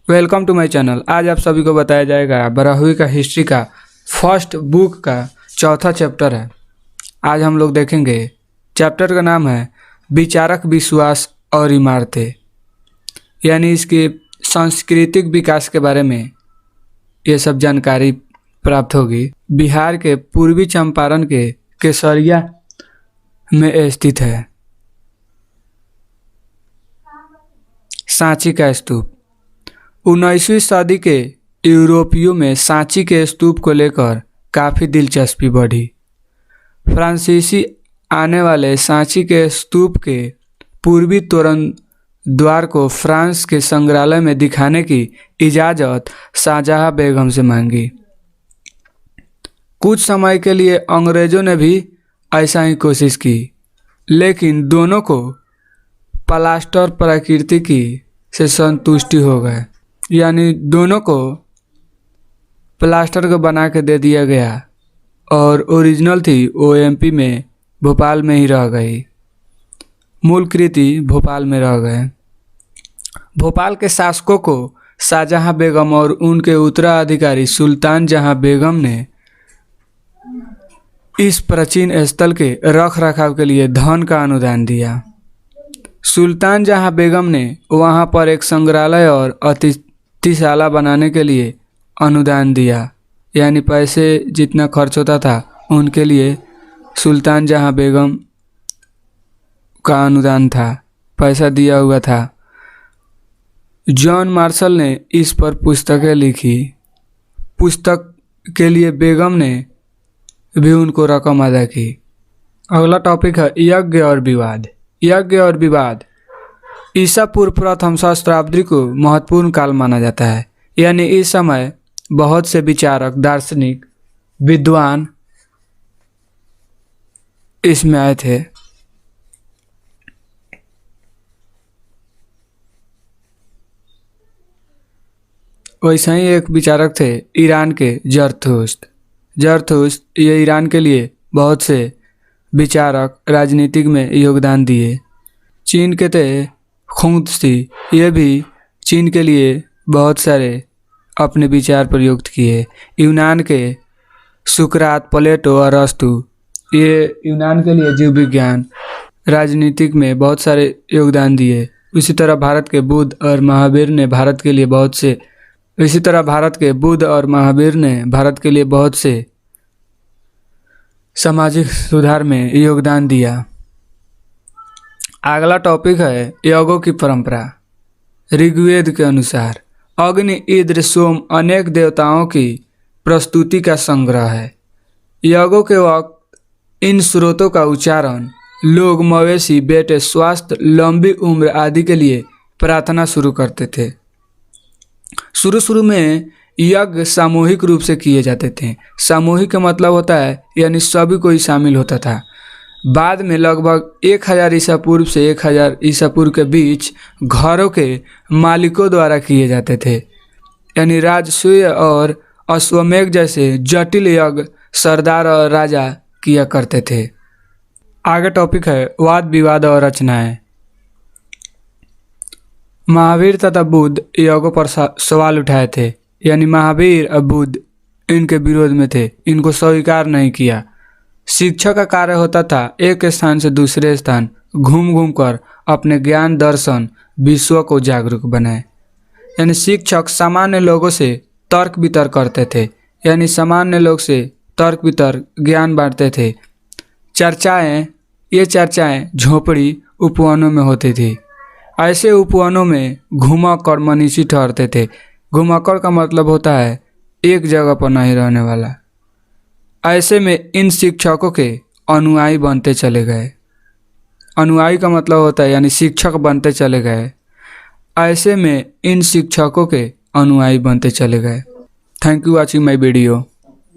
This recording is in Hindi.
Welcome to my channel. आज आप सभी को बताया जाएगा 12वीं का हिस्ट्री का फर्स्ट बुक का चौथा चैप्टर है। आज हम लोग देखेंगे चैप्टर का नाम है विचारक विश्वास और इमारतें, यानी इसके सांस्कृतिक विकास के बारे में ये सब जानकारी प्राप्त होगी। बिहार के पूर्वी चंपारण के केसरिया में स्थित है सांची का स्तूप। 19वीं सदी के यूरोपियों में सांची के स्तूप को लेकर काफ़ी दिलचस्पी बढ़ी। फ्रांसीसी आने वाले सांची के स्तूप के पूर्वी तोरण द्वार को फ्रांस के संग्रहालय में दिखाने की इजाज़त शाहजहां बेगम से मांगी। कुछ समय के लिए अंग्रेज़ों ने भी ऐसा ही कोशिश की, लेकिन दोनों को प्लास्टर प्रकृति की से संतुष्टि हो गए, यानी दोनों को प्लास्टर को बना के दे दिया गया और ओरिजिनल थी वो एमपी में भोपाल में ही रह गई। मूल कृति भोपाल में रह गए। भोपाल के शासकों को शाहजहां बेगम और उनके उत्तराधिकारी सुल्तान जहां बेगम ने इस प्राचीन स्थल के रख रखाव के लिए धन का अनुदान दिया। सुल्तान जहां बेगम ने वहां पर एक संग्रहालय और अतिथिशाला बनाने के लिए अनुदान दिया, यानी पैसे जितना खर्च होता था उनके लिए सुल्तान जहां बेगम का अनुदान था, पैसा दिया हुआ था। जॉन मार्शल ने इस पर पुस्तकें लिखी। पुस्तक के लिए बेगम ने भी उनको रकम अदा की। अगला टॉपिक है यज्ञ और विवाद। यज्ञ और विवाद ईसा पूर्व प्रथम सहस्त्राब्दी को महत्वपूर्ण काल माना जाता है, यानी इस समय बहुत से विचारक, दार्शनिक, विद्वान इसमें आए थे। वैसे ही एक विचारक थे ईरान के जरथुस्त ये ईरान के लिए बहुत से विचारक राजनीतिक में योगदान दिए। चीन के थे खुंगत्सी, ये भी चीन के लिए बहुत सारे अपने विचार प्रयुक्त किए। यूनान के सुकरात, प्लेटो और अरस्तु, ये यूनान के लिए जीव विज्ञान, राजनीतिक में बहुत सारे योगदान दिए। इसी तरह भारत के बुद्ध और महावीर ने भारत के लिए बहुत से सामाजिक सुधार में योगदान दिया। अगला टॉपिक है यज्ञों की परंपरा। ऋग्वेद के अनुसार अग्नि, इंद्र, सोम अनेक देवताओं की प्रस्तुति का संग्रह है। यज्ञों के वक्त इन स्रोतों का उच्चारण लोग मवेशी, बेटे, स्वास्थ्य, लंबी उम्र आदि के लिए प्रार्थना शुरू करते थे। शुरू में यज्ञ सामूहिक रूप से किए जाते थे। सामूहिक का मतलब होता है यानी सभी कोई शामिल होता था। बाद में लगभग 1000 ईसा पूर्व से 1000 ईसा पूर्व के बीच घरों के मालिकों द्वारा किए जाते थे, यानी राजसूय और अश्वमेध जैसे जटिल यज्ञ सरदार और राजा किया करते थे। आगे टॉपिक है वाद विवाद और रचनाएं। महावीर तथा बुद्ध यज्ञों पर सवाल उठाए थे, यानी महावीर और बुद्ध इनके विरोध में थे, इनको स्वीकार नहीं किया। शिक्षा का कार्य होता था एक स्थान से दूसरे स्थान घूम कर अपने ज्ञान, दर्शन, विश्व को जागरूक बनाए। यानी शिक्षक सामान्य लोगों से तर्क वितर्क करते थे, यानी सामान्य लोग से तर्क वितर्क ज्ञान बांटते थे। ये चर्चाएं झोपड़ी उपवनों में होती थी। ऐसे उपवनों में घुमाकर मनीषी ठहरते थे। घुमाकर का मतलब होता है एक जगह पर नहीं रहने वाला। ऐसे में इन शिक्षकों के अनुयायी बनते चले गए। अनुयायी का मतलब होता है यानी शिक्षक बनते चले गए। ऐसे में इन शिक्षकों के अनुयायी बनते चले गए। Thank you watching my video.